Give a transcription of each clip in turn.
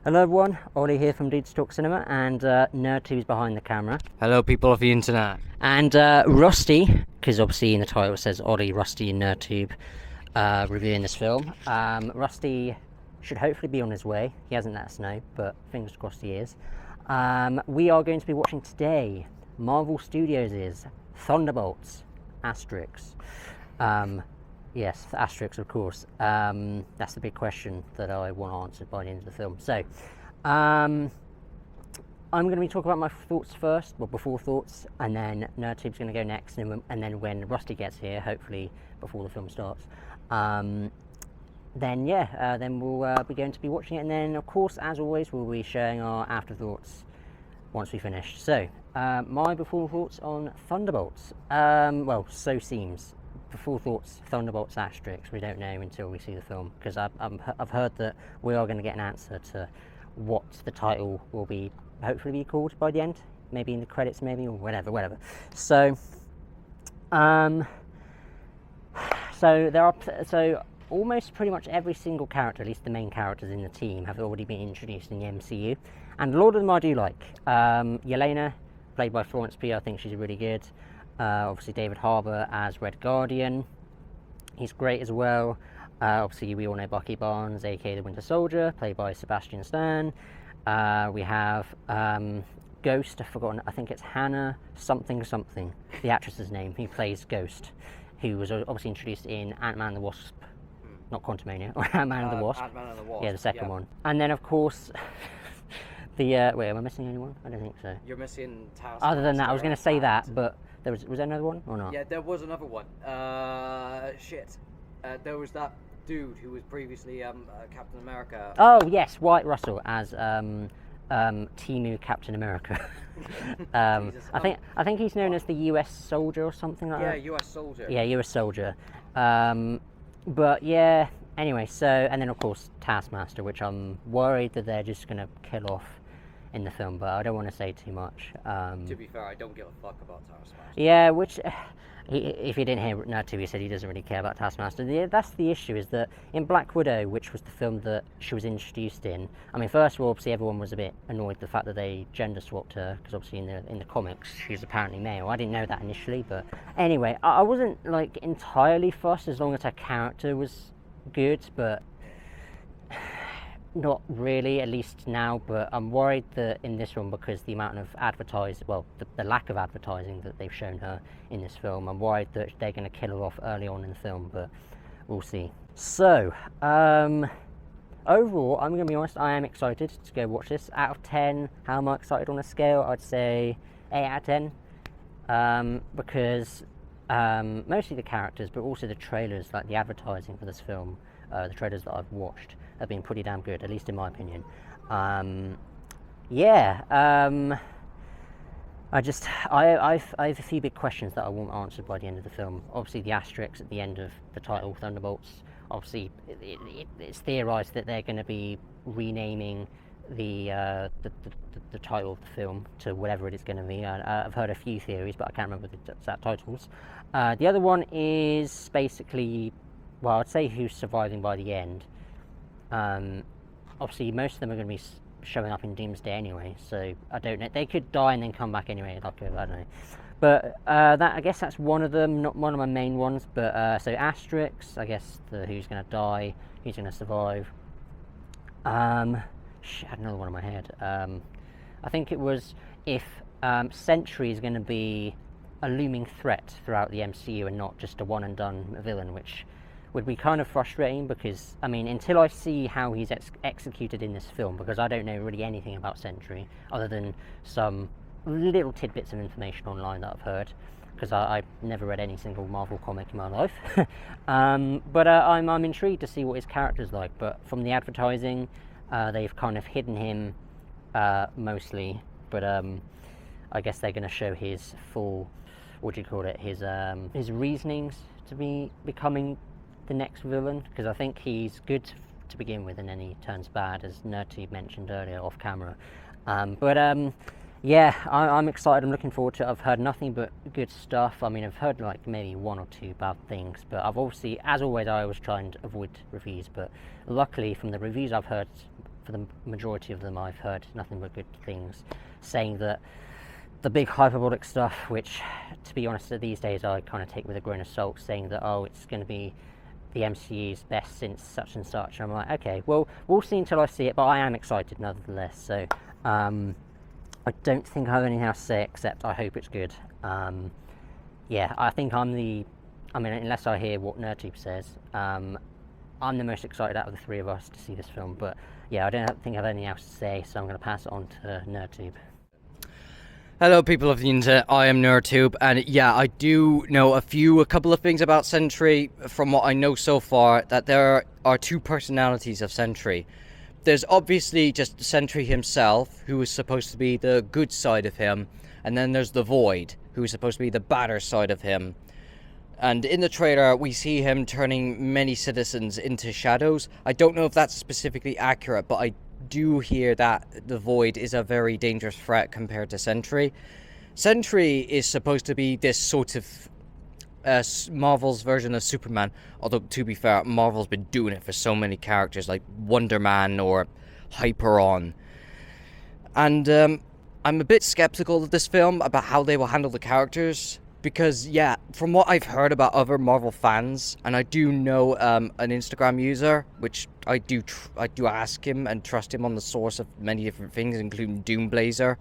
Hello everyone, Ollie here from Dudes Talk Cinema, and ℚ𝕦𝕚 behind the camera. Hello people of the internet. And Rusty, because obviously in the title it says Ollie, Rusty and ℚ𝕚𝕚 reviewing this film. Rusty should hopefully be on his way. He hasn't let us know, but fingers crossed he is. We are going to be watching today Marvel Studios' Thunderbolts, Asterix. Yes, Asterix, of course. That's the big question that I want answered by the end of the film. So, I'm going to be talking about my thoughts first, well, before thoughts, and then ℚ𝕚𝕚's going to go next, and then when Rusty gets here, hopefully before the film starts, then we'll be going to be watching it, and then, of course, as always, we'll be sharing our afterthoughts once we finish. So, my before thoughts on Thunderbolts. Well, so seems. Before thoughts, Thunderbolts Asterix, we don't know until we see the film, because I've heard that we are going to get an answer to what the title will be, hopefully be called by the end, maybe in the credits, maybe, or whatever. So, so almost pretty much every single character, at least the main characters in the team, have already been introduced in the MCU, and a lot of them I do like. Yelena, played by Florence Pugh, I think she's really good. Obviously David Harbour as Red Guardian, he's great as well. Obviously we all know Bucky Barnes, aka the Winter Soldier, played by Sebastian Stan. We have Ghost, I've forgotten, I think it's Hannah something, the actress's name, who plays Ghost, who was obviously introduced in Ant-Man and the Wasp, not Quantumania, or Ant-Man and the Wasp. Ant-Man and the Wasp. Yeah, the second one. And then of course, wait, am I missing anyone? I don't think so. You're missing Taskmaster. Other than that, I was going to say that, but was there another one or not? Yeah, there was another one. There was that dude who was previously Captain America. Oh yes, White Russell as 𝚤𝕗 Captain America. I think he's known as the US Soldier or something like that. Yeah, US Soldier. Yeah, US Soldier. But yeah, anyway, so, and then of course Taskmaster, which I'm worried that they're just going to kill off in the film, but I don't want to say too much. To be fair, I don't give a fuck about Taskmaster. Yeah, which, if you didn't hear ℚ𝕚𝕚, he said he doesn't really care about Taskmaster. That's the issue, is that in Black Widow, which was the film that she was introduced in, I mean, first of all, obviously everyone was a bit annoyed with the fact that they gender swapped her, because obviously in the comics she's apparently male. I didn't know that initially, but anyway, I wasn't like entirely fussed as long as her character was good, but not really, at least now. But I'm worried that in this one, because the amount of the lack of advertising that they've shown her in this film, I'm worried that they're going to kill her off early on in the film, but we'll see. So, overall, I'm going to be honest, I am excited to go watch this. Out of 10, how am I excited on a scale? I'd say 8 out of 10, because mostly the characters, but also the trailers, like the advertising for this film, the trailers that I've watched have been pretty damn good, at least in my opinion. I have a few big questions that I want answered by the end of the film. Obviously the asterisk at the end of the title, Thunderbolts, obviously it's theorized that they're going to be renaming the title of the film to whatever it is going to be. I've heard a few theories, but I can't remember the exact titles. The other one is basically, well, I'd say who's surviving by the end. Obviously most of them are going to be showing up in Doomsday anyway, so I don't know. They could die and then come back anyway, like, I don't know. But I guess that's one of them, not one of my main ones. But so Asterix, I guess who's going to die, who's going to survive. I had another one in my head. I think it was if Sentry is going to be a looming threat throughout the MCU and not just a one and done villain, which would be kind of frustrating, because I mean, until I see how he's executed in this film, because I don't know really anything about Sentry other than some little tidbits of information online that I've heard, because I've never read any single Marvel comic in my life. But I'm intrigued to see what his character's like. But from the advertising, they've kind of hidden him mostly, but I guess they're going to show his full, his reasonings to be becoming the next villain, because I think he's good to begin with and then he turns bad, as ℚ𝕚𝕚 mentioned earlier off camera. Yeah, I'm excited. I'm looking forward to it. I've heard nothing but good stuff. I mean, I've heard like maybe one or two bad things, but I've obviously, as always, I always try and avoid reviews, but luckily from the reviews I've heard for the majority of them, I've heard nothing but good things, saying that the big hyperbolic stuff, which, to be honest, these days I kind of take with a grain of salt, saying that, oh, it's going to be the MCU's best since such and such. And I'm like, okay, well, we'll see until I see it, but I am excited nevertheless. So I don't think I have anything else to say except I hope it's good. Yeah, I think I mean, unless I hear what NerdTube says, I'm the most excited out of the three of us to see this film. But yeah, I don't think I have anything else to say, so I'm going to pass it on to NerdTube. Hello people of the internet, I am NerdTube, and yeah, I do know a couple of things about Sentry from what I know so far, that there are two personalities of Sentry. There's obviously just Sentry himself, who is supposed to be the good side of him, and then there's the Void, who is supposed to be the badder side of him. And in the trailer, we see him turning many citizens into shadows. I don't know if that's specifically accurate, but I do hear that the Void is a very dangerous threat compared to Sentry. Sentry is supposed to be this sort of Marvel's version of Superman, although to be fair, Marvel's been doing it for so many characters like Wonder Man or Hyperon. And I'm a bit skeptical of this film about how they will handle the characters, because yeah, from what I've heard about other Marvel fans, and I do know an Instagram user, which I do ask him and trust him on the source of many different things, including 𝙬𝕬𝕦𝕬,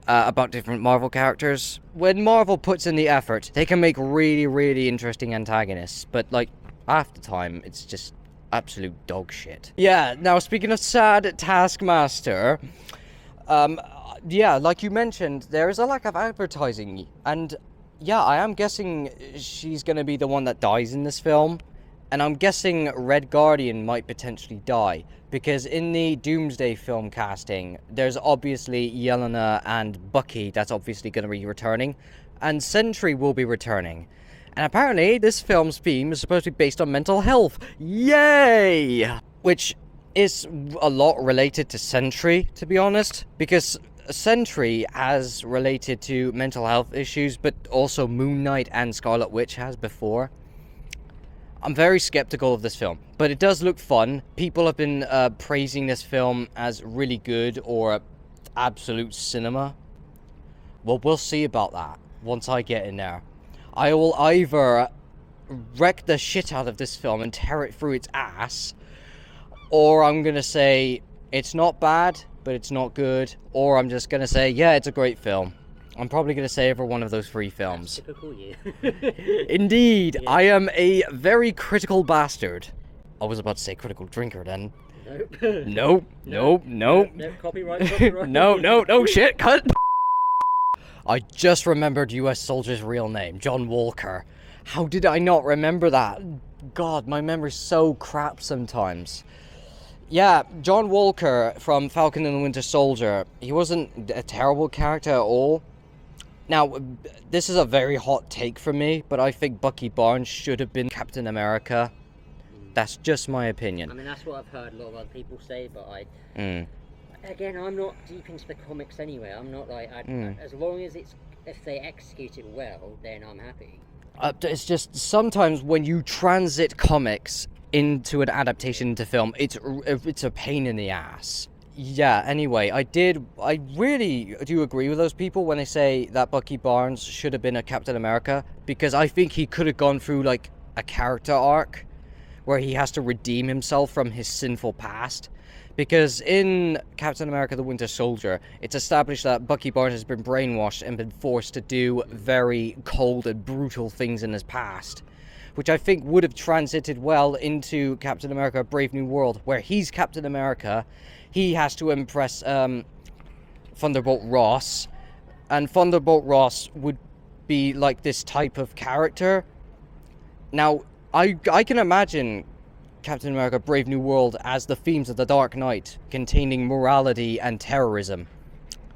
about different Marvel characters. When Marvel puts in the effort, they can make really, really interesting antagonists, but like half the time, it's just absolute dog shit. Yeah, now speaking of sad Taskmaster, yeah, like you mentioned, there is a lack of advertising, and yeah, I am guessing she's going to be the one that dies in this film, and I'm guessing Red Guardian might potentially die, because in the Doomsday film casting, there's obviously Yelena and Bucky that's obviously going to be returning, and Sentry will be returning. And apparently, this film's theme is supposed to be based on mental health. Yay! Which is a lot related to Sentry, to be honest, because Sentry has related to mental health issues, but also Moon Knight and Scarlet Witch has before. I'm very skeptical of this film, but it does look fun. People have been praising this film as really good or absolute cinema. Well, we'll see about that once I get in there. I will either wreck the shit out of this film and tear it through its ass, or I'm gonna say it's not bad, but it's not good, or I'm just gonna say, yeah, it's a great film. I'm probably gonna say every one of those three films. That's typical you. Indeed, Yeah. I am a very critical bastard. I was about to say critical drinker then. Nope. Nope. No, copyright. No, shit, cut! I just remembered US Soldier's real name, John Walker. How did I not remember that? God, my memory's so crap sometimes. Yeah, John Walker from Falcon and the Winter Soldier, he wasn't a terrible character at all. Now, this is a very hot take from me, but I think Bucky Barnes should have been Captain America. That's just my opinion. I mean, that's what I've heard a lot of other people say, but again, I'm not deep into the comics anyway. I'm not like, as long as if they execute it well, then I'm happy. It's just sometimes when you transit comics into an adaptation to film, it's a pain in the ass. Yeah, anyway, I really do agree with those people when they say that Bucky Barnes should have been a Captain America, because I think he could have gone through like a character arc where he has to redeem himself from his sinful past. Because in Captain America the Winter Soldier, it's established that Bucky Barnes has been brainwashed and been forced to do very cold and brutal things in his past, which I think would have transited well into Captain America Brave New World, where he's Captain America. He has to impress Thunderbolt Ross, and Thunderbolt Ross would be like this type of character. Now, I can imagine Captain America Brave New World as the themes of The Dark Knight, containing morality and terrorism.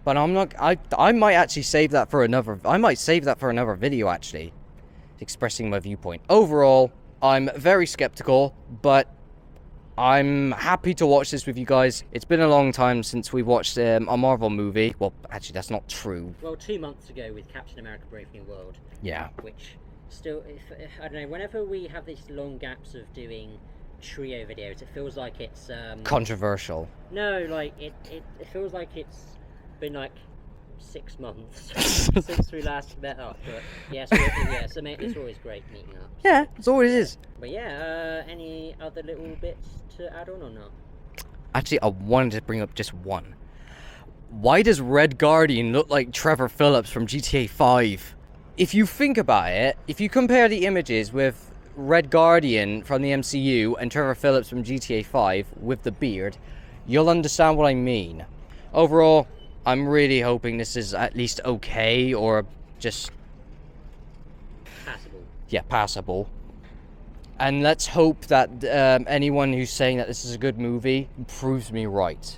But I might actually save that for another video, actually, expressing my viewpoint. Overall, I'm very skeptical, but I'm happy to watch this with you guys. It's been a long time since we watched a Marvel movie. Well, actually, that's not true. Well, 2 months ago with Captain America Brave New World. Yeah. Which still, I don't know, whenever we have these long gaps of doing trio videos. It feels like it's Controversial. no, like it feels like it's been like 6 months since we last met up. But yeah, so mate, it's always great meeting up. Yeah, it's always is. But yeah, any other little bits to add on or not? Actually, I wanted to bring up just one. Why does Red Guardian look like Trevor Phillips from GTA 5? If you think about it, if you compare the images with Red Guardian from the MCU and Trevor Phillips from GTA 5 with the beard, you'll understand what I mean. Overall, I'm really hoping this is at least okay, or just... Passable. Yeah, passable. And let's hope that anyone who's saying that this is a good movie proves me right.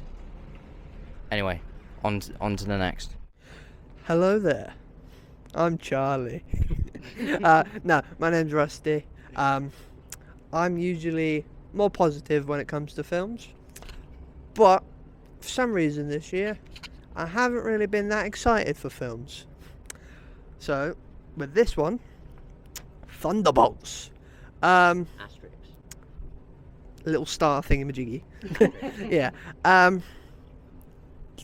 Anyway, on to the next. Hello there. I'm Charlie. No, my name's Rusty. I'm usually more positive when it comes to films, but for some reason this year I haven't really been that excited for films. So with this one, Thunderbolts, Asterisks. little star thingamajiggy. Yeah.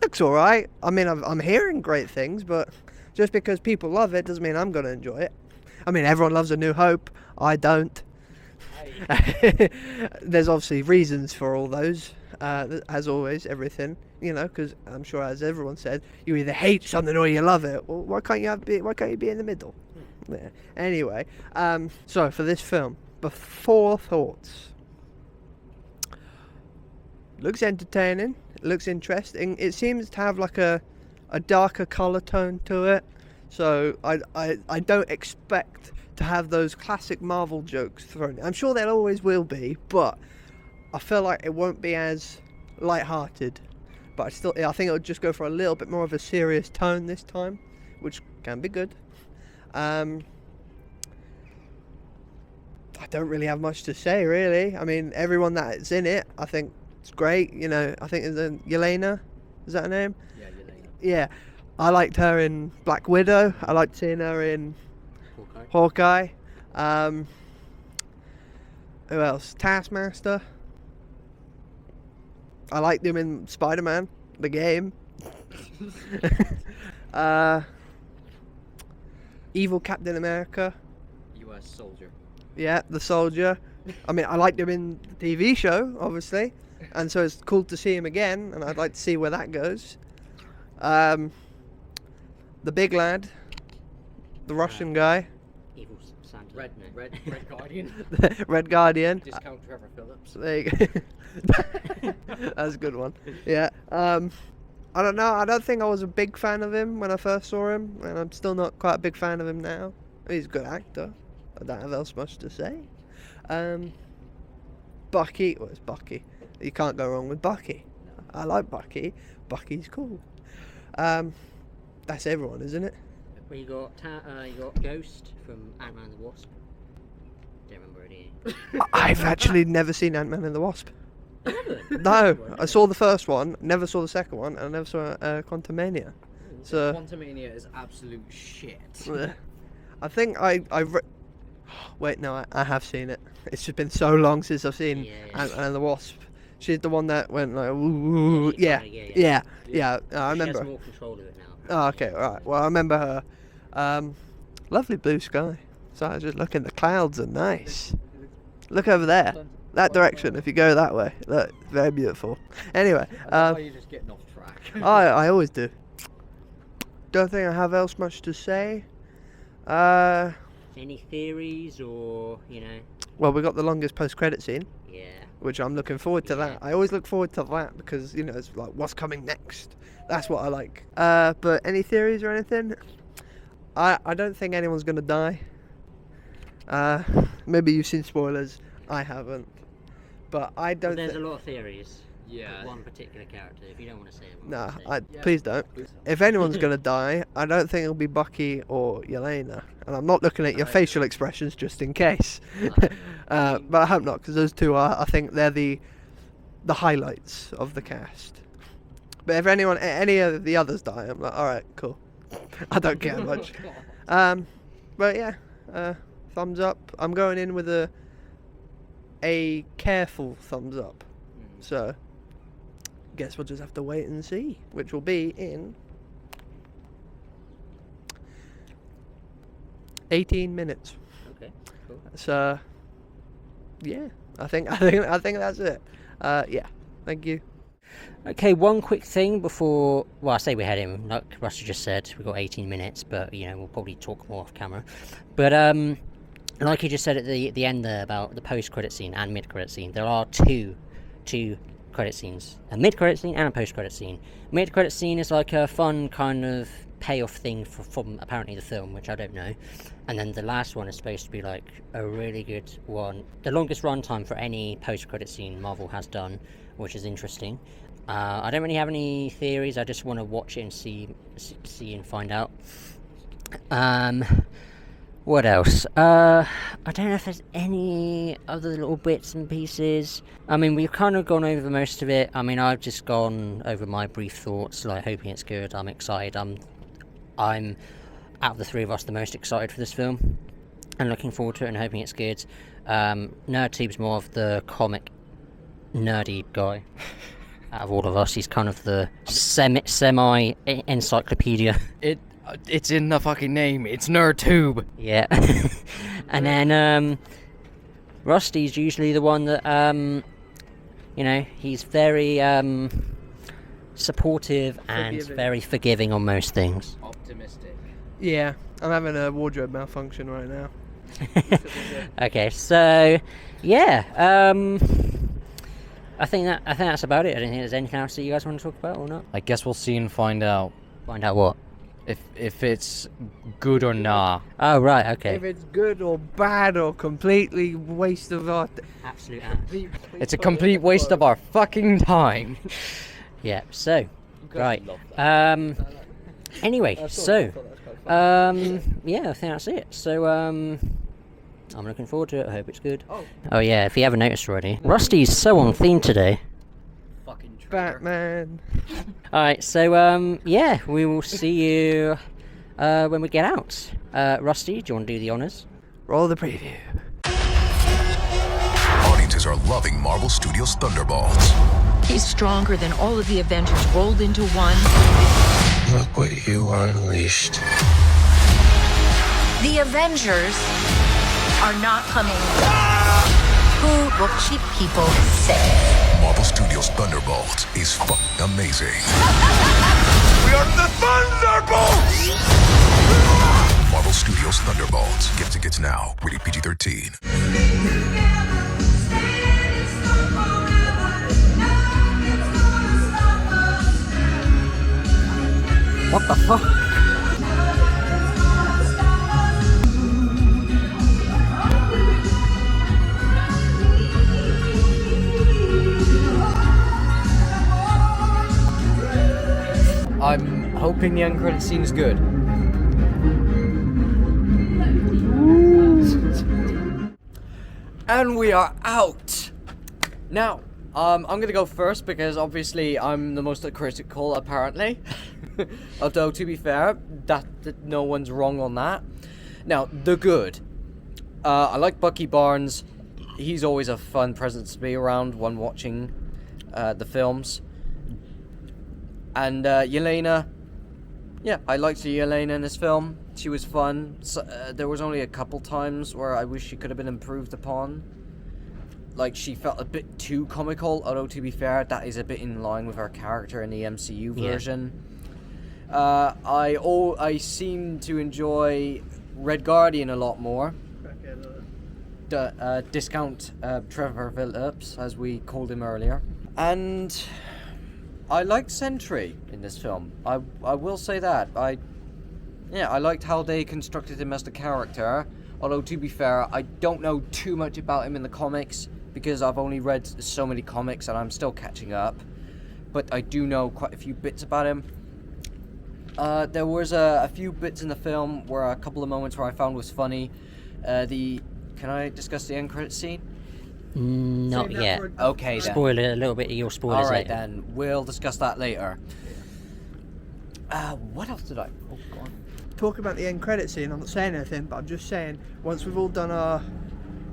Looks alright. I mean, I'm hearing great things, but just because people love it doesn't mean I'm going to enjoy it. I mean, everyone loves A New Hope. I don't. There's obviously reasons for all those, as always, everything, you know, because I'm sure, as everyone said, you either hate something or you love it. Well, why can't you be in the middle? Yeah. Anyway, so for this film, before thoughts. Looks entertaining. Looks interesting. It seems to have like a darker colour tone to it. So I don't expect to have those classic Marvel jokes thrown in. I'm sure there always will be, but I feel like it won't be as light-hearted. But I think it'll just go for a little bit more of a serious tone this time, which can be good. I don't really have much to say, really. I mean, everyone that's in it, I think it's great. You know, I think it's Yelena. Is that her name? Yeah, Yelena. Yeah. I liked her in Black Widow. I liked seeing her in Hawkeye. Who else? Taskmaster. I liked him in Spider-Man, the game. Evil Captain America. US soldier. Yeah, the soldier. I mean, I liked him in the TV show, obviously, and so it's cool to see him again, and I'd like to see where that goes. The big lad, the Russian guy, Evil Santa. Red Guardian. Red Guardian. Discount Trevor Phillips. There you go. That's a good one. Yeah. I don't know. I don't think I was a big fan of him when I first saw him, and I'm still not quite a big fan of him now. He's a good actor. I don't have else much to say. Bucky. Well, it's Bucky. You can't go wrong with Bucky. I like Bucky. Bucky's cool. That's everyone, isn't it? Well, you got Ghost from Ant-Man and the Wasp. Don't remember any. I've actually never seen Ant-Man and the Wasp. No, I saw the first one, never saw the second one, and I never saw Quantumania. So Quantumania is absolute shit. I think wait, no, I have seen it. It's just been so long since I've seen Ant-Man and the Wasp. She's the one that went like, ooh, yeah. I remember. She has more control of it now. Oh, okay, alright. Well, I remember her. Lovely blue sky. So I was just looking, the clouds are nice. Look over there. That direction, if you go that way. Look, very beautiful. Anyway. Why are you just getting off track? I always do. Don't think I have else much to say. Any theories or, you know? Well, we got the longest post-credit scene. Yeah. Which I'm looking forward to that. I always look forward to that because, you know, it's like, what's coming next? That's what I like. But any theories or anything? I don't think anyone's going to die. Maybe you've seen spoilers. I haven't. But I don't There's a lot of theories. Yeah. One particular character. If you don't want to say it, Nah, Yeah. please don't. If anyone's going to die, I don't think it'll be Bucky or Yelena. And I'm not looking at your facial expressions just in case. But I hope not, because those two are, I think they're the highlights of the cast. But if any of the others die, I'm like, alright, cool. I don't care much. But yeah, thumbs up. I'm going in with a a careful thumbs up. So, guess we'll just have to wait and see, which will be in 18 minutes. Okay, cool. So, yeah, I think that's it. Yeah, thank you. Okay, one quick thing before, well, I say we had him, like Rusty just said, we've got 18 minutes, but, you know, we'll probably talk more off camera. But, like he just said at the end there about the post-credit scene and mid-credit scene, there are two credit scenes. A mid-credit scene and a post-credit scene. Mid-credit scene is like a fun kind of payoff thing from apparently the film, which I don't know. And then the last one is supposed to be like a really good one. The longest runtime for any post-credit scene Marvel has done, which is interesting. I don't really have any theories, I just want to watch it and see and find out. What else? I don't know if there's any other little bits and pieces. I mean, we've kind of gone over most of it. I mean, I've just gone over my brief thoughts, like hoping it's good. I'm excited. I'm out of the three of us the most excited for this film and looking forward to it and hoping it's good. NerdTube's more of the comic nerdy guy out of all of us. He's kind of the semi encyclopedia. It's in the fucking name. It's NerdTube. Yeah. And then Rusty's usually the one that you know, he's very supportive and very forgiving on most things. Optimistic. Yeah, I'm having a wardrobe malfunction right now. Okay, so yeah, I think that's about it. I don't think there's anything else that you guys want to talk about or not. I guess we'll see and find out. Find out what? If it's good or nah. Oh right, okay. If it's good or bad or completely waste of our Absolute It's a complete waste of our fucking time. Yeah. So, right. Anyway, so yeah, I think that's it. So I'm looking forward to it. I hope it's good. Oh yeah, if you haven't noticed already, Rusty's so on theme today. Fucking Batman. Alright, so yeah, we will see you when we get out. Rusty, do you want to do the honours? Roll the preview. Audiences are loving Marvel Studios' Thunderbolts. He's stronger than all of the Avengers rolled into one. Look what you unleashed. The Avengers are not coming. Who will keep people safe? Marvel Studios' Thunderbolts is fucking amazing. We are the Thunderbolts! Marvel Studios' Thunderbolts. Get tickets now. Rated PG-13. What the fuck? I'm hoping the end credit scene is good. And we are out. Now, I'm gonna go first because obviously I'm the most critical apparently. Although to be fair, that no one's wrong on that. Now, the good. I like Bucky Barnes. He's always a fun presence to be around when watching the films. And Yelena, yeah, I liked Yelena in this film. She was fun. So, there was only a couple times where I wish she could have been improved upon. Like, she felt a bit too comical, although to be fair, that is a bit in line with her character in the MCU version. I seem to enjoy Red Guardian a lot more. Discount Trevor Phillips, as we called him earlier. And I liked Sentry in this film. I will say that. I liked how they constructed him as the character. Although, to be fair, I don't know too much about him in the comics because I've only read so many comics and I'm still catching up. But I do know quite a few bits about him. There was a few bits in the film where a couple of moments where I found was funny. Can I discuss the end credit scene? Not yet. Okay, then. Spoil it a little bit of your spoilers Alright later. then, we'll discuss that later. What else did I... Oh, go on. Talk about the end credit scene. I'm not saying anything, but I'm just saying, once we've all done our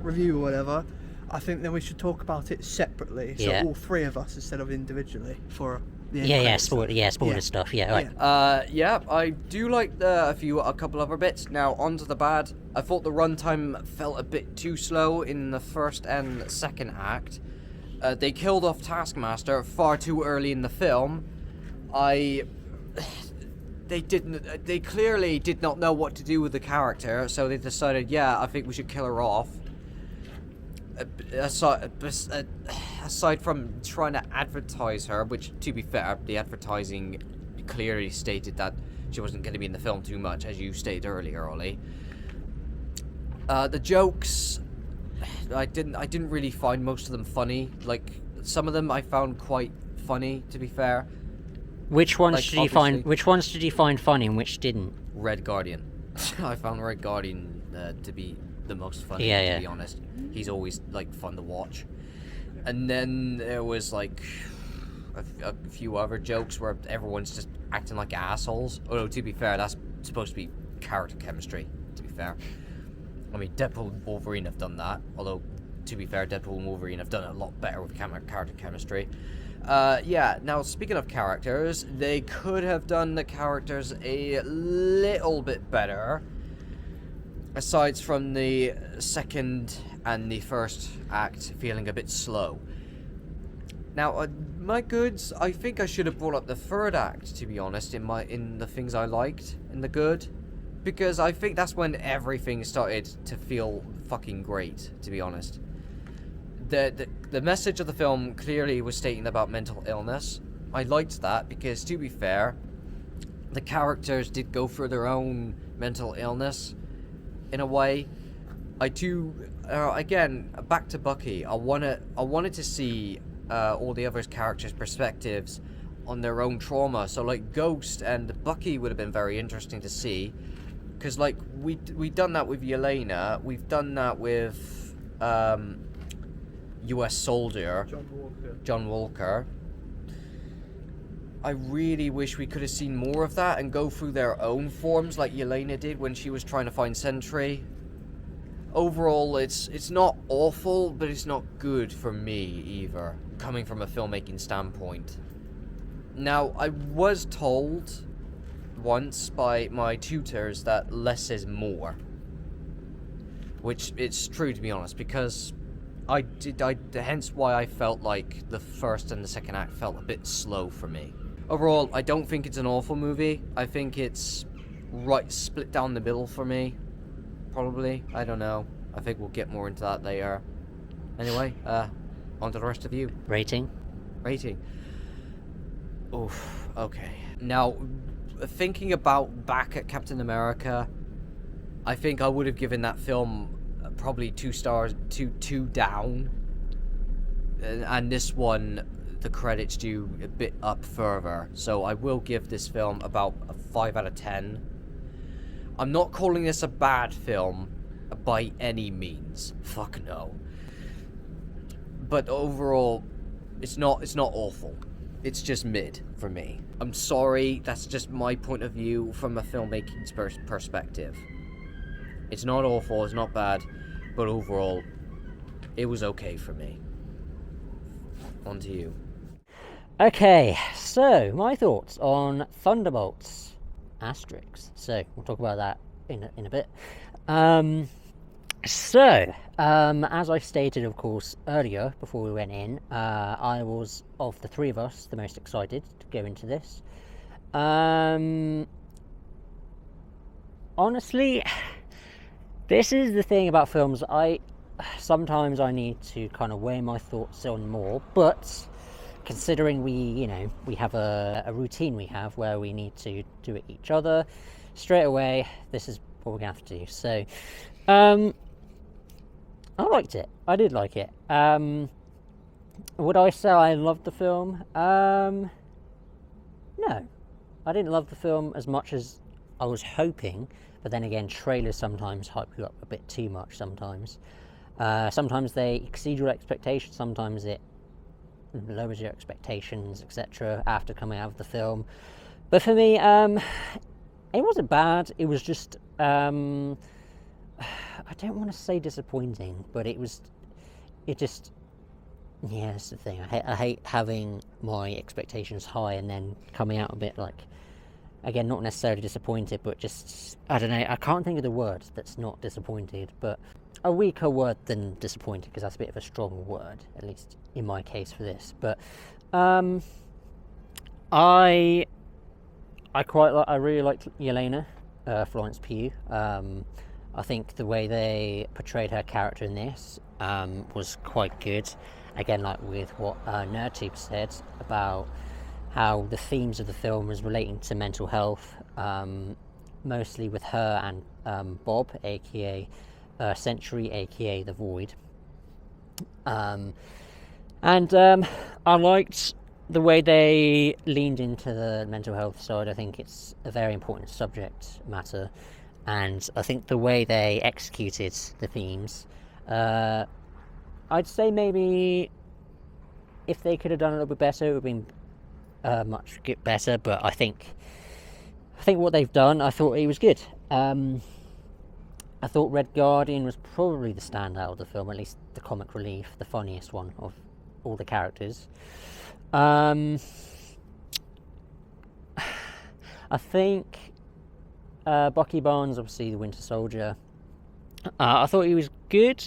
review or whatever, I think then we should talk about it separately, so Yeah. all three of us instead of individually for the Yeah, credits spoiler, stuff. spoiler stuff. Yeah, right. Yeah, I do like a couple other bits. Now, onto the bad. I thought the runtime felt a bit too slow in the first and second act. They killed off Taskmaster far too early in the film. They clearly did not know what to do with the character, so they decided, yeah, I think we should kill her off. Aside from trying to advertise her, which, to be fair, the advertising clearly stated that she wasn't going to be in the film too much, as you stated earlier, Ollie. The jokes, I didn't really find most of them funny. Like, some of them I found quite funny, to be fair. Which ones Like, did you find? Which ones did you find funny and which didn't? Red Guardian. I found Red Guardian to be the most funny, Yeah. to be honest. He's always, like, fun to watch. And then there was, like, a few other jokes where everyone's just acting like assholes. Although, to be fair, that's supposed to be character chemistry, to be fair. I mean, Deadpool and Wolverine have done that. Although, to be fair, Deadpool and Wolverine have done it a lot better with character chemistry. Yeah, now, speaking of characters, they could have done the characters a little bit better. Aside from the second and the first act feeling a bit slow. Now, my goods, I think I should have brought up the third act, to be honest, in the things I liked in the good. Because I think that's when everything started to feel fucking great, to be honest. The message of the film clearly was stating about mental illness. I liked that because, to be fair, the characters did go through their own mental illness, in a way. I do, again, back to Bucky, I wanted to see all the other characters' perspectives on their own trauma. So, like, Ghost and Bucky would have been very interesting to see. Because, like, we've done that with Yelena, we've done that with US Soldier, John Walker. I really wish we could have seen more of that and go through their own forms like Yelena did when she was trying to find Sentry. Overall, it's not awful, but it's not good for me either, coming from a filmmaking standpoint. Now, I was told once by my tutors that less is more. Which it's true, to be honest, because hence why I felt like the first and the second act felt a bit slow for me. Overall, I don't think it's an awful movie. I think it's right split down the middle for me. Probably. I don't know. I think we'll get more into that later. Anyway, on to the rest of you. Rating? Oof, okay. Now, thinking back at Captain America, I think I would have given that film probably 2 stars, two down. And this one, the credits due a bit up further. So I will give this film about a 5 out of 10. I'm not calling this a bad film by any means. Fuck no. But overall, it's not awful. It's just mid for me. I'm sorry, that's just my point of view from a filmmaking perspective. It's not awful, it's not bad, but overall, it was okay for me. On to you. Okay, so my thoughts on Thunderbolts Asterix. So we'll talk about that in a bit. As I stated, of course, earlier before we went in, I was, of the three of us, the most excited to go into this. Honestly, this is the thing about films. Sometimes I need to kind of weigh my thoughts on more, but considering we have a routine we have where we need to do it each other straight away, this is what we're gonna have to do. So I liked it. I did like it. Would I say I loved the film? No, I didn't love the film as much as I was hoping, but then again, trailers sometimes hype you up a bit too much sometimes. Sometimes they exceed your expectations, sometimes it lowers your expectations, etc. after coming out of the film. But for me, it wasn't bad. It was just, I don't want to say disappointing, but it was it just, yeah, that's the thing. I hate having my expectations high and then coming out a bit like, again, not necessarily disappointed, but just, I don't know, I can't think of the word that's not disappointed, but a weaker word than disappointed, because that's a bit of a strong word, at least in my case for this. But I really liked Yelena, Florence Pugh. I think the way they portrayed her character in this was quite good. Again, like with what Nerdtube said about how the themes of the film was relating to mental health, mostly with her and Bob, aka Century, aka the Void. I liked the way they leaned into the mental health side. I think it's a very important subject matter, and I think the way they executed the themes, I'd say maybe if they could have done a little bit better, it would have been much better. But I think what they've done, I thought it was good. I thought Red Guardian was probably the standout of the film, at least the comic relief, the funniest one of all the characters. I think Bucky Barnes, obviously the Winter Soldier, I thought he was good.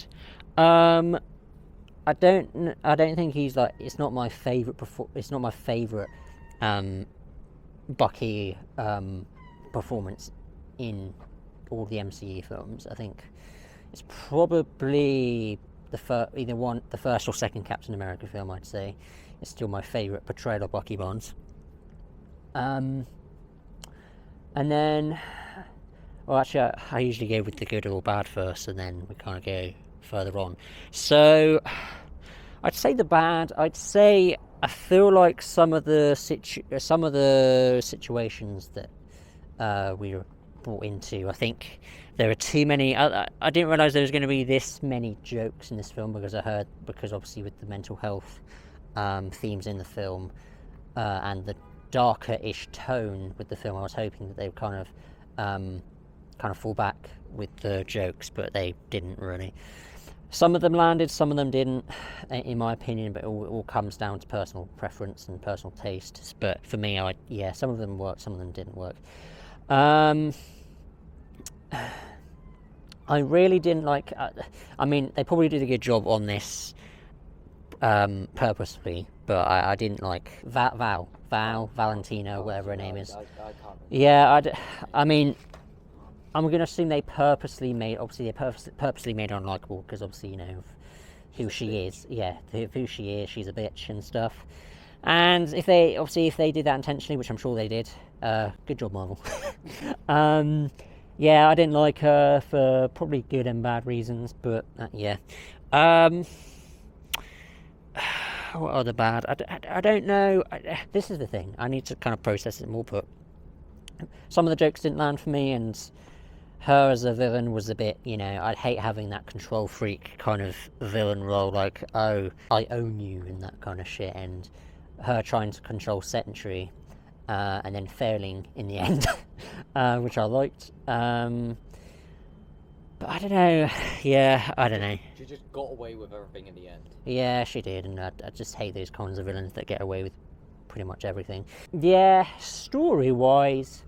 I don't think he's like, it's not my favorite Bucky performance in all the MCU films. I think it's probably the first or second Captain America film. I'd say it's still my favorite portrayal of Bucky Barnes. And then, well, actually, I usually go with the good or bad first, and then we kind of go further on. So I'd say the bad. I'd say I feel like some of the situations that we were brought into, I think there are too many. I didn't realise there was going to be this many jokes in this film, because obviously with the mental health themes in the film and the darker-ish tone with the film, I was hoping that they would kind of fall back with the jokes, but they didn't really. Some of them landed, some of them didn't, in my opinion, but it all comes down to personal preference and personal taste. But for me, some of them worked, some of them didn't work. I really didn't like, I mean, they probably did a good job on this purposefully, but I didn't like Valentina, whatever her name is. I can't. Yeah, I mean, I'm going to assume they purposely made her unlikable, because obviously, you know, who she is. Yeah, who she is, she's a bitch and stuff. And if they did that intentionally, which I'm sure they did, good job, Marvel. Yeah, I didn't like her for probably good and bad reasons, but yeah. What other bad? I don't know. This is the thing. I need to kind of process it more, but some of the jokes didn't land for me, and her as a villain was a bit, you know, I'd hate having that control freak kind of villain role, like, oh, I own you and that kind of shit, and her trying to control Century and then failing in the end, which I liked. But I don't know. Yeah, I don't know. She just got away with everything in the end. Yeah, she did, and I just hate those kinds of villains that get away with pretty much everything. Yeah, story-wise,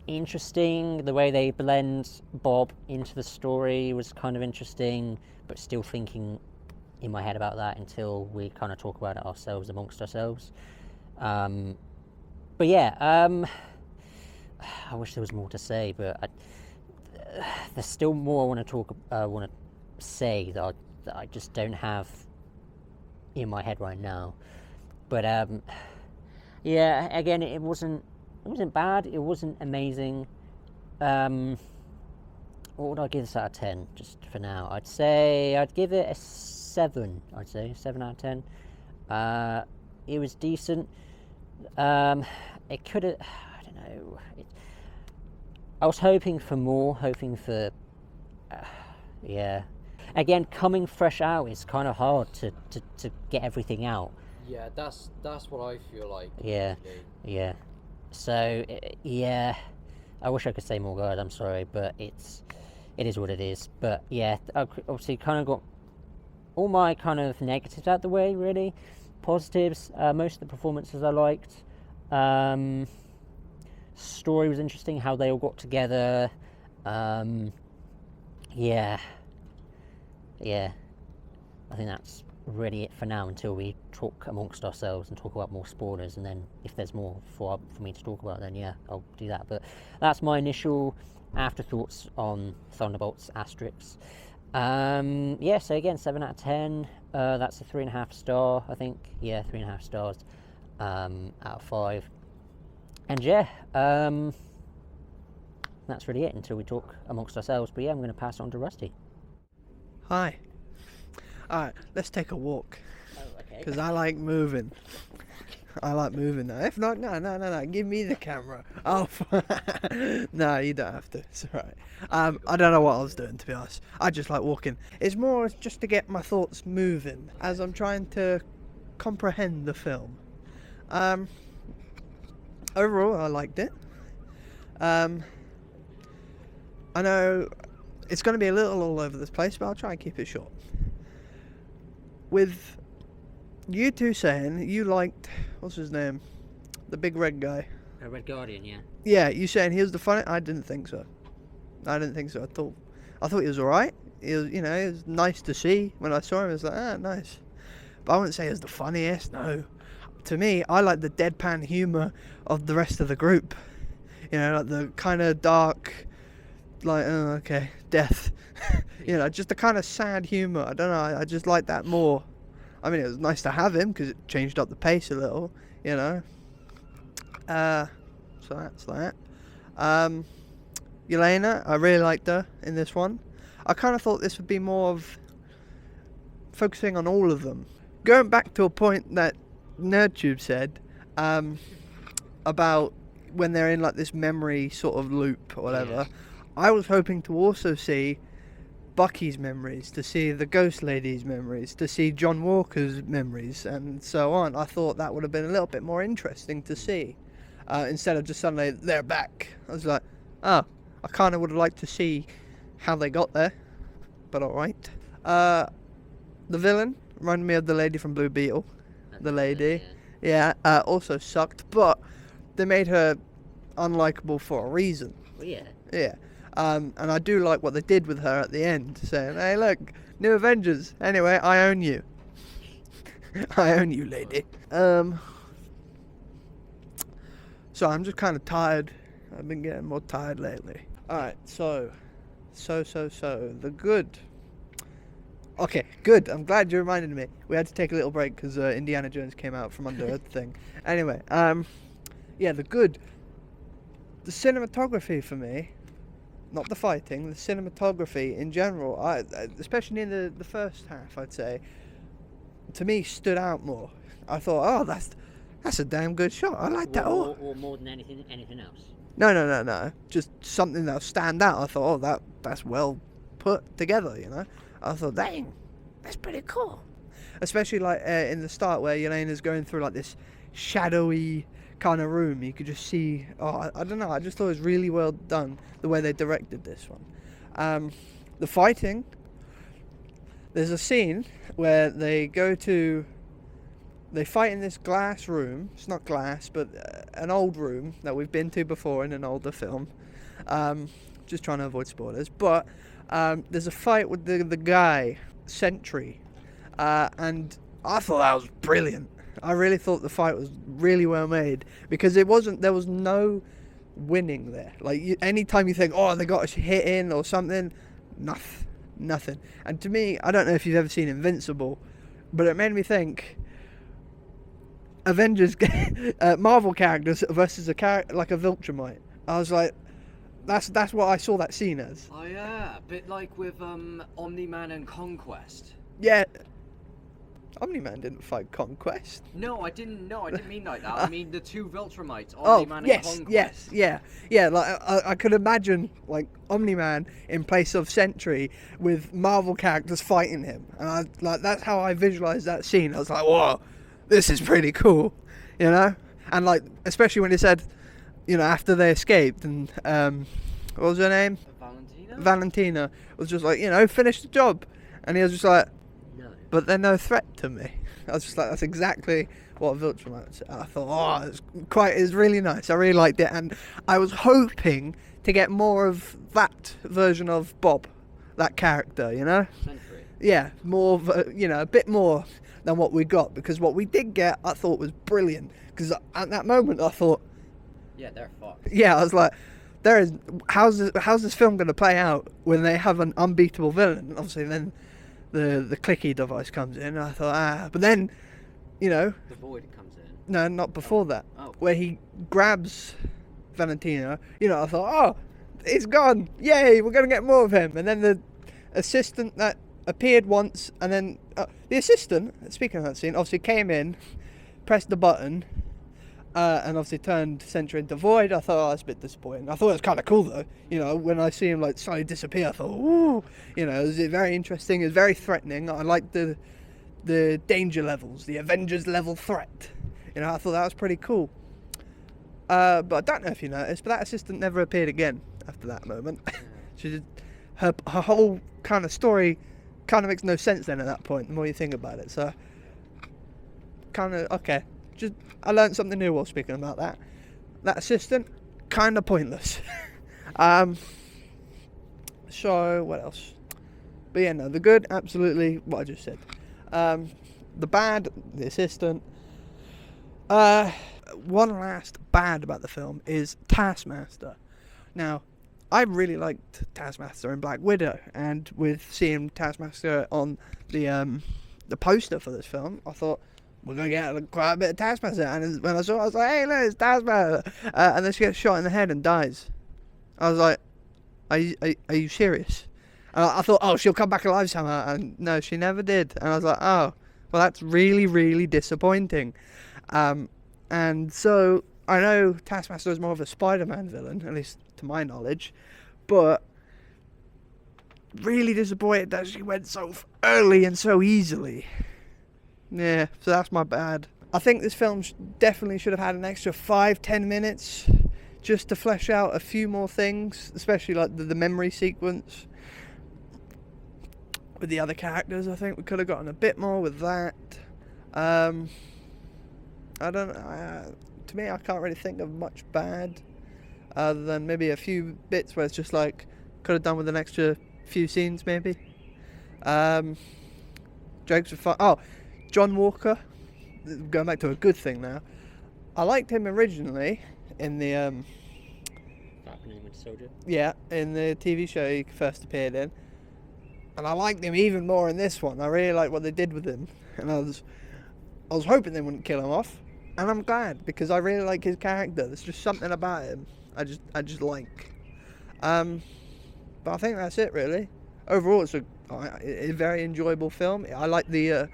interesting. The way they blend Bob into the story was kind of interesting, but still thinking in my head about that until we kind of talk about it ourselves amongst ourselves. But yeah, I wish there was more to say, but there's still more I want to say that I just don't have in my head right now. But yeah, again, it wasn't bad, it wasn't amazing. What would I give this out of 10, just for now? I'd say I'd give it a 7. I'd say 7 out of 10. It was decent. It could have, I don't know, I was hoping for more, yeah. Again, coming fresh out, it's kind of hard to get everything out. Yeah, that's what I feel like. Yeah, yeah. So, yeah, I wish I could say more, guys, I'm sorry, but it is what it is. But yeah, I obviously kind of got all my kind of negatives out the way, really. Positives, most of the performances I liked. Story was interesting, how they all got together. Yeah, I think that's really it for now until we talk amongst ourselves and talk about more spoilers, and then if there's more for me to talk about, then yeah, I'll do that. But that's my initial afterthoughts on Thunderbolts Asterix. Yeah, so again, 7 out of 10. That's a 3.5 star, I think. Yeah, 3.5 stars out of 5. And yeah, that's really it until we talk amongst ourselves. But yeah, I'm going to pass on to Rusty. Hi. Alright, let's take a walk. Oh, okay. Because I like moving. I like moving now. If not, no. Give me the camera. Oh, no, you don't have to. It's alright. I don't know what I was doing, to be honest. I just like walking. It's more just to get my thoughts moving as I'm trying to comprehend the film. Overall, I liked it. I know it's going to be a little all over this place, but I'll try and keep it short. With you two saying you liked, what's his name? The big red guy. Red Guardian, yeah. Yeah, you saying he was the funny? I didn't think so. I thought he was alright. He was, it was nice to see. When I saw him, I was like, nice. But I wouldn't say he was the funniest, no. To me, I like the deadpan humour of the rest of the group. Like the kind of dark, like, oh, okay, death. Just the kind of sad humour. I don't know, I just like that more. I mean, it was nice to have him because it changed up the pace a little, So that's that. Yelena, I really liked her in this one. I kind of thought this would be more of focusing on all of them. Going back to a point that NerdTube said about when they're in like this memory sort of loop or whatever, yeah. I was hoping to also see Bucky's memories, to see the Ghost Lady's memories, to see John Walker's memories, and so on. I thought that would have been a little bit more interesting to see, instead of just suddenly they're back. I was like, oh, I kind of would have liked to see how they got there, but alright. The villain reminded me of the lady from Blue Beetle. The lady. Yeah, also sucked, but they made her unlikable for a reason. Well, yeah. Yeah. And I do like what they did with her at the end, saying, hey, look, new Avengers. Anyway, I own you. I own you, lady. So I'm just kind of tired. I've been getting more tired lately. Alright, so. The good. Okay, good. I'm glad you reminded me. We had to take a little break because Indiana Jones came out from under a thing. Anyway, yeah, the good. The cinematography for me, not the fighting, the cinematography in general, especially in the first half, I'd say, to me stood out more. I thought, oh, that's a damn good shot. I like that. Or more than anything else. No. Just something that'll stand out. I thought, oh, that's well put together, I thought, dang, that's pretty cool. Especially like in the start where Yelena's going through like this shadowy kind of room. You could just see, I don't know, I just thought it was really well done the way they directed this one. The fighting, there's a scene where they fight in this glass room. It's not glass, but an old room that we've been to before in an older film. Just trying to avoid spoilers, but there's a fight with the guy, Sentry, and I thought that was brilliant. I really thought the fight was really well made because there was no winning there. Like anytime you think, oh, they got a hit in or something, nothing. And to me, I don't know if you've ever seen Invincible, but it made me think Avengers, Marvel characters versus a character like a Viltrumite. I was like, that's what I saw that scene as. Oh yeah, a bit like with Omni-Man and Conquest. Yeah. Omni-Man didn't fight Conquest. No, I didn't mean like that. I mean the two Viltrumites, Omni-Man and Conquest. Yeah. Like I could imagine like Omni-Man in place of Sentry with Marvel characters fighting him, and that's how I visualized that scene. I was like, whoa, this is pretty cool, and like especially when he said, after they escaped and what was her name? Valentina was just like, finish the job, and he was just like, but they're no threat to me. I was just like, that's exactly what 𝚘𝚂 said. I thought, it's really nice. I really liked it, and I was hoping to get more of that version of Bob, that character, you know? Century. Yeah, more, a bit more than what we got, because what we did get, I thought was brilliant. Because at that moment, I thought, Yeah, they're fucked. yeah, I was like, how's this film going to play out when they have an unbeatable villain? And obviously, then the clicky device comes in. And I thought, but then, The void comes in. no, not before that, Oh. where he grabs Valentino. I thought, he's gone! Yay, we're going to get more of him. And then the assistant that appeared once, and then the assistant, speaking of that scene, obviously came in, pressed the button, and obviously turned Sentry into Void. I thought, that's a bit disappointing. I thought it was kind of cool though. When I see him like slowly disappear, I thought, ooh, it was very interesting. It was very threatening. I liked the danger levels, the Avengers level threat. I thought that was pretty cool. But I don't know if you noticed, but that assistant never appeared again after that moment. She did, her whole kind of story kind of makes no sense then at that point, the more you think about it. So, kind of, okay. I learned something new while speaking about that. That assistant, kind of pointless. So, what else? But yeah, no, the good, absolutely what I just said. The bad, the assistant. One last bad about the film is Taskmaster. Now, I really liked Taskmaster in Black Widow, and with seeing Taskmaster on the poster for this film, I thought, we're going to get quite a bit of Taskmaster. And when I saw it, I was like, hey, look, it's Taskmaster. And then she gets shot in the head and dies. I was like, are you serious? And I thought, she'll come back alive somehow. And no, she never did. And I was like, well, that's really, really disappointing. And so I know Taskmaster is more of a Spider-Man villain, at least to my knowledge, but really disappointed that she went so early and so easily. Yeah, so that's my bad. I think this film definitely should have had an extra 5-10 minutes just to flesh out a few more things, especially like the memory sequence with the other characters. I think we could have gotten a bit more with that. I don't know. To me, I can't really think of much bad other than maybe a few bits where it's just like could have done with an extra few scenes maybe. Jokes were fun. John Walker, going back to a good thing now. I liked him originally in the in the TV show he first appeared in, and I liked him even more in this one. I really like what they did with him, and I was hoping they wouldn't kill him off, and I'm glad because I really like his character. There's just something about him I just like. But I think that's it really. Overall, it's a very enjoyable film. I like the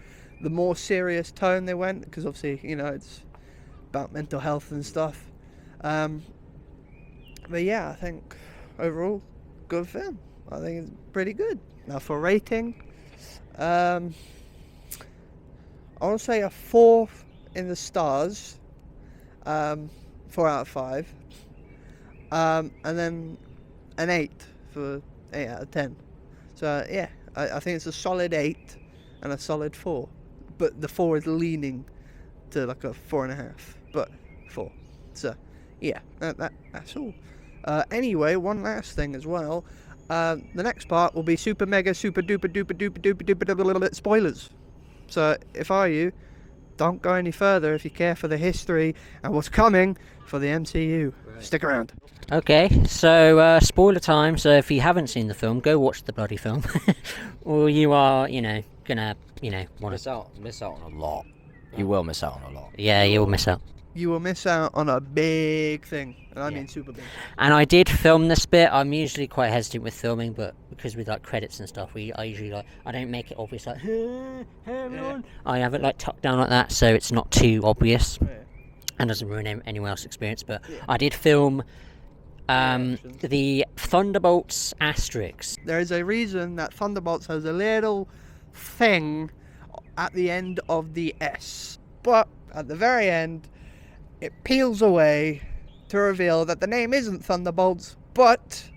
more serious tone they went, because obviously it's about mental health and stuff. But yeah, I think overall good film. I think it's pretty good. Now for rating, I want to say a 4 in the stars, 4 out of 5, and then an 8 for 8 out of 10. So yeah, I think it's a solid 8 and a solid 4, but the 4 is leaning to like a 4.5, but 4. So yeah, that's all. Anyway, one last thing as well. The next part will be super mega super duper duper duper duper duper spoilers. So if I were you, don't go any further if you care for the history and what's coming for the MCU. Right. Stick around. Okay, so spoiler time. So if you haven't seen the film, go watch the bloody film, or you are, gonna, want to miss out on a lot. You will miss out on a lot. Yeah, you will miss out. You will miss out on a big thing, and I mean super big. And I did film this bit. I'm usually quite hesitant with filming, but because with like credits and stuff, I usually I don't make it obvious like, hey everyone. I have it like tucked down like that, so it's not too obvious, and doesn't ruin anyone else's experience. But I did film the Thunderbolts asterisk. There is a reason that Thunderbolts has a little thing at the end of the S, but at the very end it peels away to reveal that the name isn't Thunderbolts, but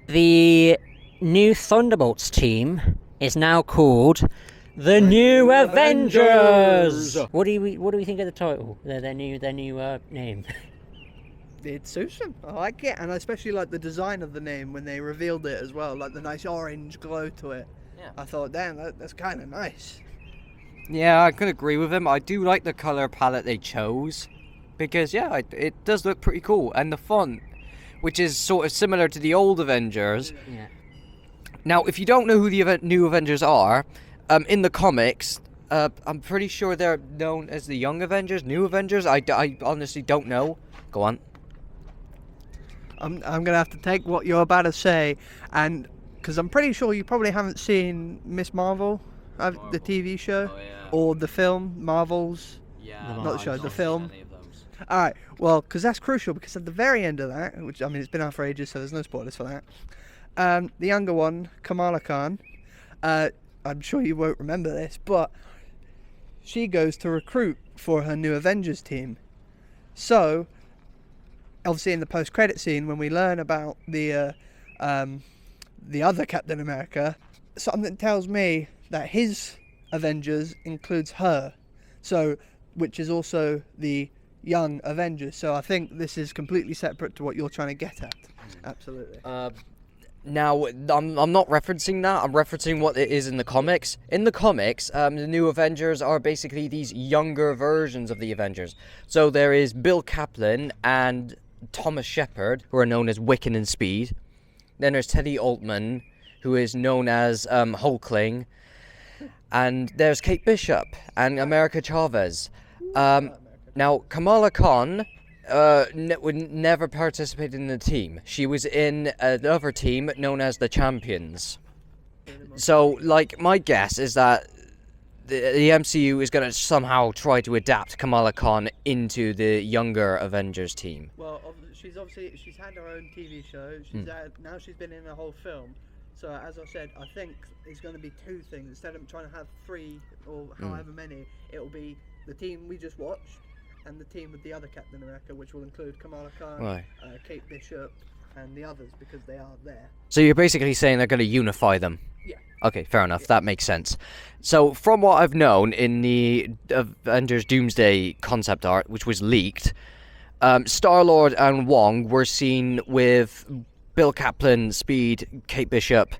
the new Thunderbolts team is now called The New Avengers. What do we think of the title? Their new name. It suits them. I like it, and I especially like the design of the name when they revealed it as well, like the nice orange glow to it. Yeah. I thought, damn, that's kind of nice. Yeah, I could agree with him. I do like the color palette they chose, because yeah, it does look pretty cool, and the font, which is sort of similar to the old Avengers. Yeah. Now, if you don't know who the New Avengers are, in the comics, I'm pretty sure they're known as the Young Avengers, New Avengers. I honestly don't know. Go on. I'm gonna have to take what you're about to say, and because I'm pretty sure you probably haven't seen Miss Marvel, the TV show, or the film Marvels. Yeah, not the show, the film. All right, well, because that's crucial, because at the very end of that, which I mean, it's been out for ages, so there's no spoilers for that. The younger one, Kamala Khan, I'm sure you won't remember this, but she goes to recruit for her New Avengers team. So, obviously, in the post-credit scene, when we learn about the other Captain America, something tells me that his Avengers includes her, so which is also the Young Avengers. So I think this is completely separate to what you're trying to get at. Absolutely. Now, I'm not referencing that. I'm referencing what it is in the comics. In the comics, the New Avengers are basically these younger versions of the Avengers. So there is Bill Kaplan and Thomas Shepard, who are known as Wiccan and Speed. Then there's Teddy Altman, who is known as Hulkling. And there's Kate Bishop and America Chavez. Now, Kamala Khan would never participate in the team. She was in another team known as the Champions. So, like, my guess is that the MCU is going to somehow try to adapt Kamala Khan into the younger Avengers team. Well, she's had her own TV show. Now she's been in a whole film. So as I said, I think it's going to be two things. Instead of trying to have three or however many, it will be the team we just watched and the team with the other Captain America, which will include Kamala Khan, Kate Bishop, and the others, because they are there. So you're basically saying they're going to unify them? Yeah. Okay, fair enough. That makes sense. So from what I've known in the Avengers Doomsday concept art, which was leaked, Star-Lord and Wong were seen with Bill Kaplan, Speed, Kate Bishop,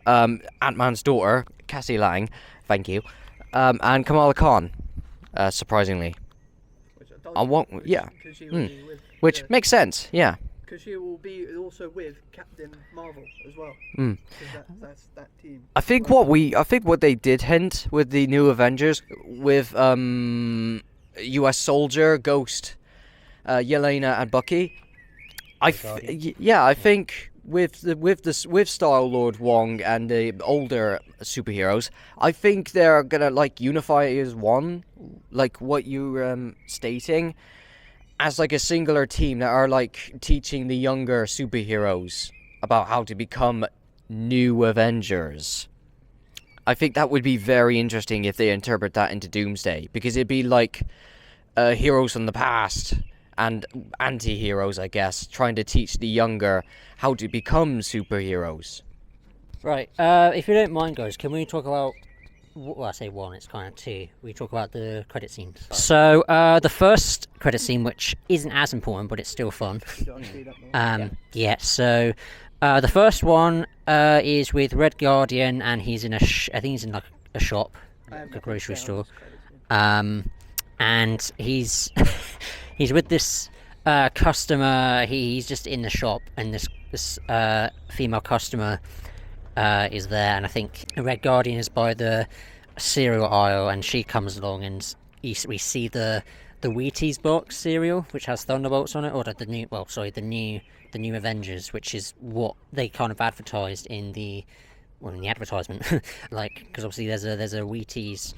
Ant-Man's daughter, Cassie Lang, thank you, and Kamala Khan, surprisingly. Which makes sense, yeah. Because she will be also with Captain Marvel as well. That's that team. I think what they did hint with the New Avengers with US Soldier, Ghost, Yelena, and Bucky. I think with Star-Lord, Wong, and the older superheroes, I think they're gonna like unify as one, like what you're stating, as like a singular team that are like teaching the younger superheroes about how to become new Avengers. I think that would be very interesting if they interpret that into Doomsday, because it'd be like heroes from the past and anti-heroes, I guess, trying to teach the younger how to become superheroes. Right, if you don't mind, guys, can we talk about, well, I say one, it's kind of two. We talk about the credit scenes. So, the first credit scene, which isn't as important, but it's still fun. So, the first one is with Red Guardian, and he's in I think he's in like a shop, like a grocery store. And he's he's with this customer. He's just in the shop, and this female customer is there, and I think Red Guardian is by the cereal aisle, and she comes along, and we see the Wheaties box cereal, which has Thunderbolts on it, or the new Avengers, which is what they kind of advertised in the advertisement, like, because obviously there's a Wheaties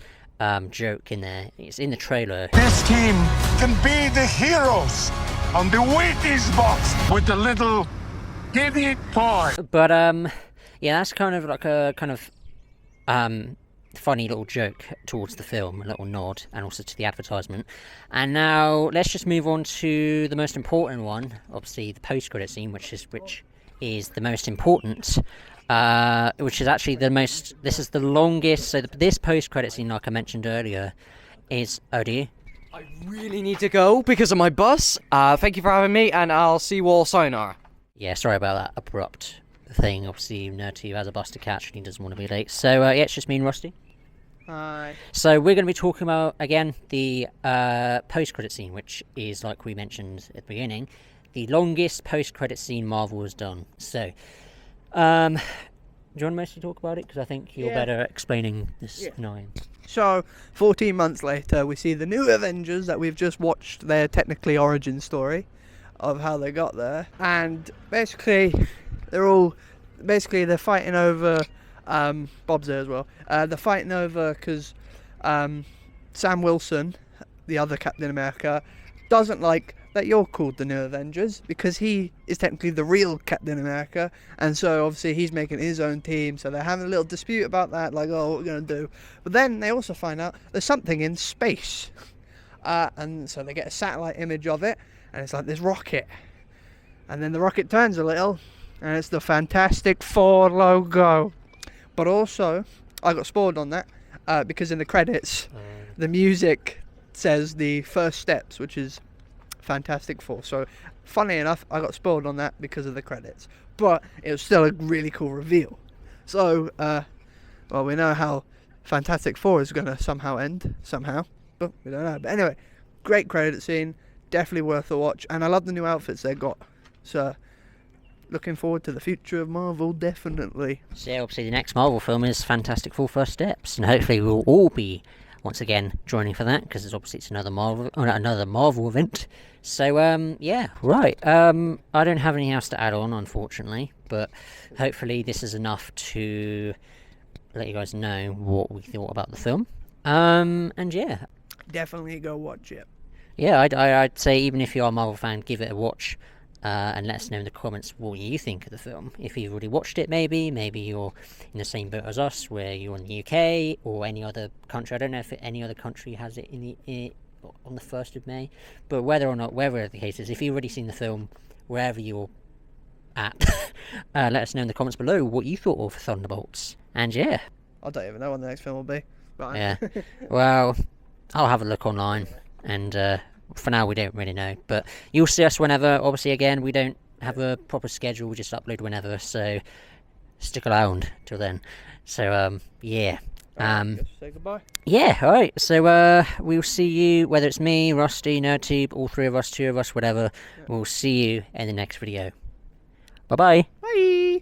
joke in there. It's in the trailer. This team can be the heroes on the Wheaties box with the little giddy toy. But yeah, that's kind of like a kind of funny little joke towards the film, a little nod, and also to the advertisement. And now let's just move on to the most important one, obviously the post-credit scene, which is the most important. which is actually the most. This is the longest. So this post-credit scene, like I mentioned earlier, is. Oh, do you? I really need to go because of my bus. Thank you for having me, and I'll see you all. Sayonara. Yeah, sorry about that abrupt thing. Obviously, Nerd2 has a bus to catch and he doesn't want to be late. So, yeah, it's just me and Rusty. Hi. So, we're going to be talking about, again, the post-credit scene, which is, like we mentioned at the beginning, the longest post-credit scene Marvel has done. So, do you want to mostly talk about it? Because I think you're better at explaining this 9. So, 14 months later, we see the new Avengers that we've just watched their technically origin story of how they got there. And basically, they're fighting over, Bob's there as well, they're fighting over because Sam Wilson, the other Captain America, doesn't like that you're called the New Avengers because he is technically the real Captain America, and so obviously he's making his own team, so they're having a little dispute about that, like, oh, what we're going to do. But then they also find out there's something in space, and so they get a satellite image of it, and it's like this rocket, and then the rocket turns a little, and it's the Fantastic Four logo. But also, I got spoiled on that, because in the credits, the music says the first steps, which is Fantastic Four. So, funny enough, I got spoiled on that because of the credits. But it was still a really cool reveal. So, well, we know how Fantastic Four is going to somehow end. Somehow. But we don't know. But anyway, great credit scene. Definitely worth a watch. And I love the new outfits they got. So, looking forward to the future of Marvel, definitely. So, yeah, obviously the next Marvel film is Fantastic Four First Steps. And hopefully we'll all be, once again, joining for that. Because it's another Marvel event. So, yeah, right. I don't have anything else to add on, unfortunately. But hopefully this is enough to let you guys know what we thought about the film. And yeah. Definitely go watch it. Yeah, I'd say even if you're a Marvel fan, give it a watch. And let us know in the comments what you think of the film. If you've already watched it, maybe you're in the same boat as us, where you're in the UK or any other country. I don't know if any other country has it on the 1st of May, but whether the case is, if you've already seen the film, wherever you're at, let us know in the comments below what you thought of Thunderbolts. And yeah, I don't even know when the next film will be. But yeah, well, I'll have a look online, and for now we don't really know, but you'll see us whenever. Obviously, again, we don't have a proper schedule, we just upload whenever, so stick around till then. So yeah, say goodbye. yeah, alright, so we'll see you, whether it's me, Rusty, Nerd2, all 3 of us, 2 of us, whatever. We'll see you in the next video. Bye bye. Bye.